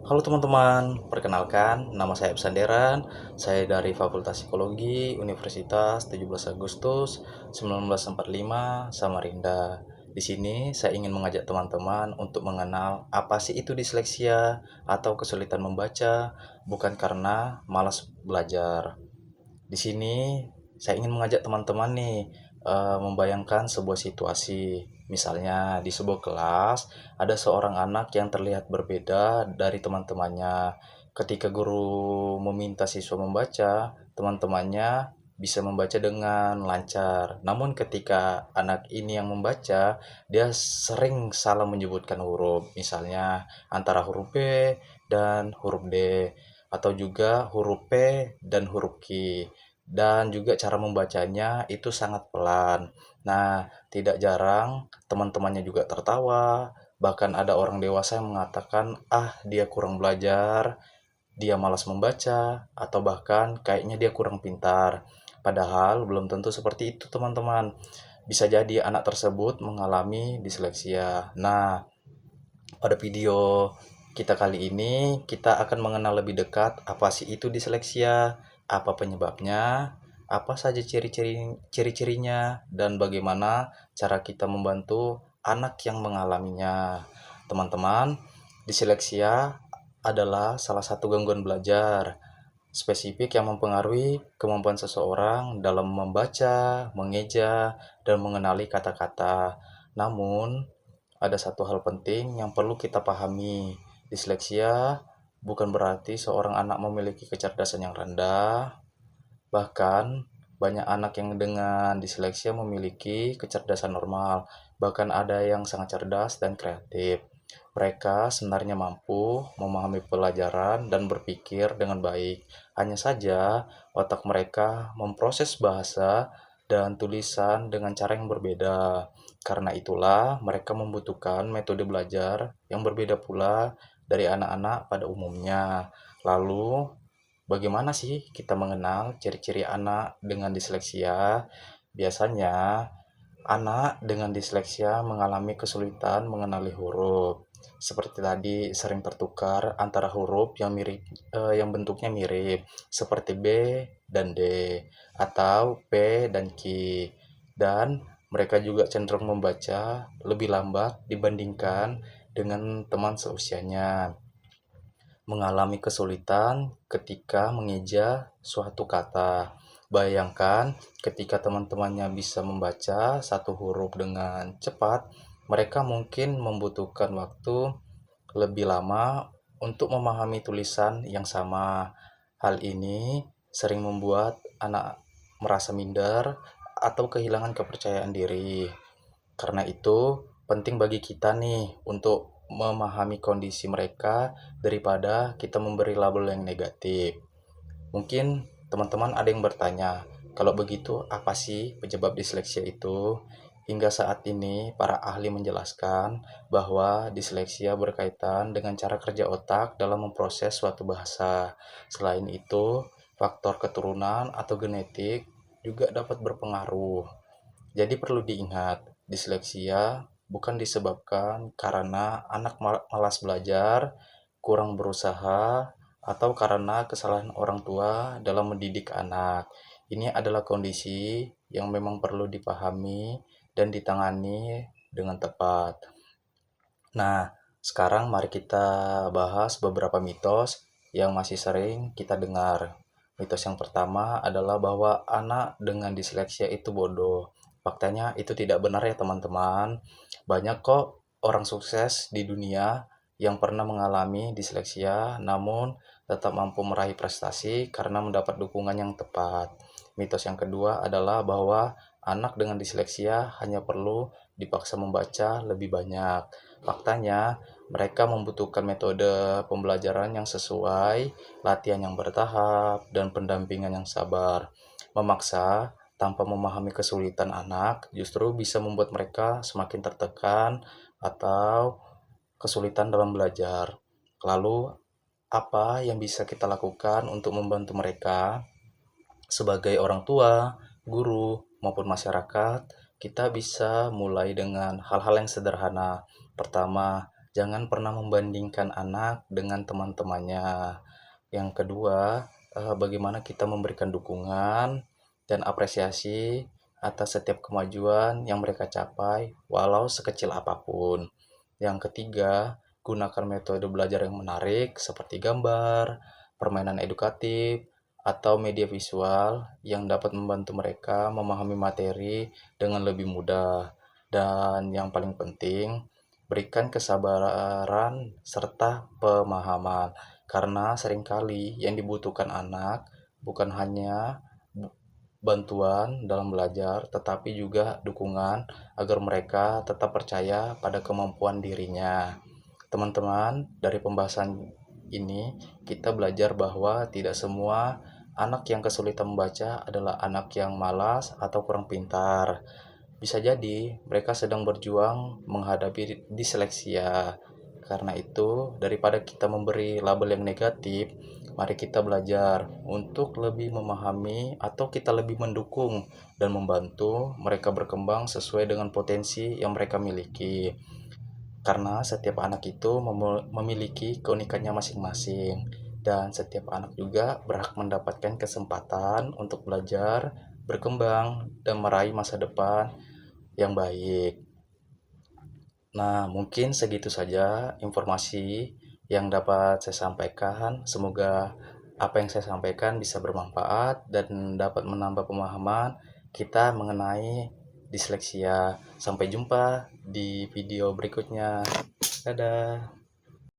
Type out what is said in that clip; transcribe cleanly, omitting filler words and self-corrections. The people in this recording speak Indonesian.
Halo teman-teman, perkenalkan nama saya Sanderan. Saya dari Fakultas Psikologi Universitas 17 Agustus 1945 Samarinda. Di sini saya ingin mengajak teman-teman untuk mengenal apa sih itu disleksia atau kesulitan membaca, bukan karena malas belajar. Di sini saya ingin mengajak teman-teman nih membayangkan sebuah situasi. Misalnya di sebuah kelas ada seorang anak yang terlihat berbeda dari teman-temannya. Ketika guru meminta siswa membaca, teman-temannya bisa membaca dengan lancar. Namun ketika anak ini yang membaca, dia sering salah menyebutkan huruf. Misalnya antara huruf B dan huruf D atau juga huruf P dan huruf Q, dan juga cara membacanya itu sangat pelan. Nah, tidak jarang teman-temannya juga tertawa, bahkan ada orang dewasa yang mengatakan, "Ah, dia kurang belajar, dia malas membaca, atau bahkan kayaknya dia kurang pintar." Padahal belum tentu seperti itu, teman-teman. Bisa jadi anak tersebut mengalami disleksia. Nah, pada video kita kali ini, kita akan mengenal lebih dekat apa sih itu disleksia, apa penyebabnya, apa saja ciri-cirinya, dan bagaimana cara kita membantu anak yang mengalaminya. Teman-teman, disleksia adalah salah satu gangguan belajar spesifik yang mempengaruhi kemampuan seseorang dalam membaca, mengeja, dan mengenali kata-kata. Namun, ada satu hal penting yang perlu kita pahami. Disleksia bukan berarti seorang anak memiliki kecerdasan yang rendah. Bahkan, banyak anak yang dengan disleksia memiliki kecerdasan normal. Bahkan ada yang sangat cerdas dan kreatif. Mereka sebenarnya mampu memahami pelajaran dan berpikir dengan baik. Hanya saja, otak mereka memproses bahasa dan tulisan dengan cara yang berbeda. Karena itulah, mereka membutuhkan metode belajar yang berbeda pula dari anak-anak pada umumnya. Lalu, bagaimana sih kita mengenal ciri-ciri anak dengan disleksia? Biasanya, anak dengan disleksia mengalami kesulitan mengenali huruf. Seperti tadi, sering tertukar antara huruf yang yang bentuknya mirip, seperti B dan D, atau P dan Q. Dan mereka juga cenderung membaca lebih lambat dibandingkan dengan teman seusianya, mengalami kesulitan ketika mengeja suatu kata. Bayangkan ketika teman-temannya bisa membaca satu huruf dengan cepat, mereka mungkin membutuhkan waktu lebih lama untuk memahami tulisan yang sama. Hal ini sering membuat anak merasa minder atau kehilangan kepercayaan diri. Karena itu, penting bagi kita nih untuk memahami kondisi mereka daripada kita memberi label yang negatif. Mungkin teman-teman ada yang bertanya, kalau begitu apa sih penyebab disleksia itu? Hingga saat ini, para ahli menjelaskan bahwa disleksia berkaitan dengan cara kerja otak dalam memproses suatu bahasa. Selain itu, faktor keturunan atau genetik juga dapat berpengaruh. Jadi perlu diingat, disleksia bukan disebabkan karena anak malas belajar, kurang berusaha, atau karena kesalahan orang tua dalam mendidik anak. Ini adalah kondisi yang memang perlu dipahami dan ditangani dengan tepat. Nah, sekarang mari kita bahas beberapa mitos yang masih sering kita dengar. Mitos yang pertama adalah bahwa anak dengan disleksia itu bodoh. Faktanya itu tidak benar ya teman-teman. Banyak kok orang sukses di dunia yang pernah mengalami disleksia namun tetap mampu meraih prestasi karena mendapat dukungan yang tepat. Mitos yang kedua adalah bahwa anak dengan disleksia hanya perlu dipaksa membaca lebih banyak. Faktanya, mereka membutuhkan metode pembelajaran yang sesuai, latihan yang bertahap, dan pendampingan yang sabar. Memaksa tanpa memahami kesulitan anak justru bisa membuat mereka semakin tertekan atau kesulitan dalam belajar. Lalu, apa yang bisa kita lakukan untuk membantu mereka? Sebagai orang tua, guru, maupun masyarakat, kita bisa mulai dengan hal-hal yang sederhana. Pertama, Jangan pernah membandingkan anak dengan teman-temannya. Yang kedua, bagaimana kita memberikan dukungan dan apresiasi atas setiap kemajuan yang mereka capai, walau sekecil apapun. Yang ketiga, gunakan metode belajar yang menarik seperti gambar, permainan edukatif, atau media visual yang dapat membantu mereka memahami materi dengan lebih mudah. Dan yang paling penting, berikan kesabaran serta pemahaman, karena seringkali yang dibutuhkan anak bukan hanya bantuan dalam belajar, tetapi juga dukungan agar mereka tetap percaya pada kemampuan dirinya. Teman-teman, dari pembahasan ini kita belajar bahwa tidak semua anak yang kesulitan membaca adalah anak yang malas atau kurang pintar. Bisa jadi mereka sedang berjuang menghadapi disleksia. Karena itu, daripada kita memberi label yang negatif, mari kita belajar untuk lebih memahami atau kita lebih mendukung dan membantu mereka berkembang sesuai dengan potensi yang mereka miliki. Karena setiap anak itu memiliki keunikannya masing-masing, dan setiap anak juga berhak mendapatkan kesempatan untuk belajar, berkembang, dan meraih masa depan yang baik. Nah, mungkin segitu saja informasi yang dapat saya sampaikan. Semoga apa yang saya sampaikan bisa bermanfaat dan dapat menambah pemahaman kita mengenai disleksia. Sampai jumpa di video berikutnya. Dadah.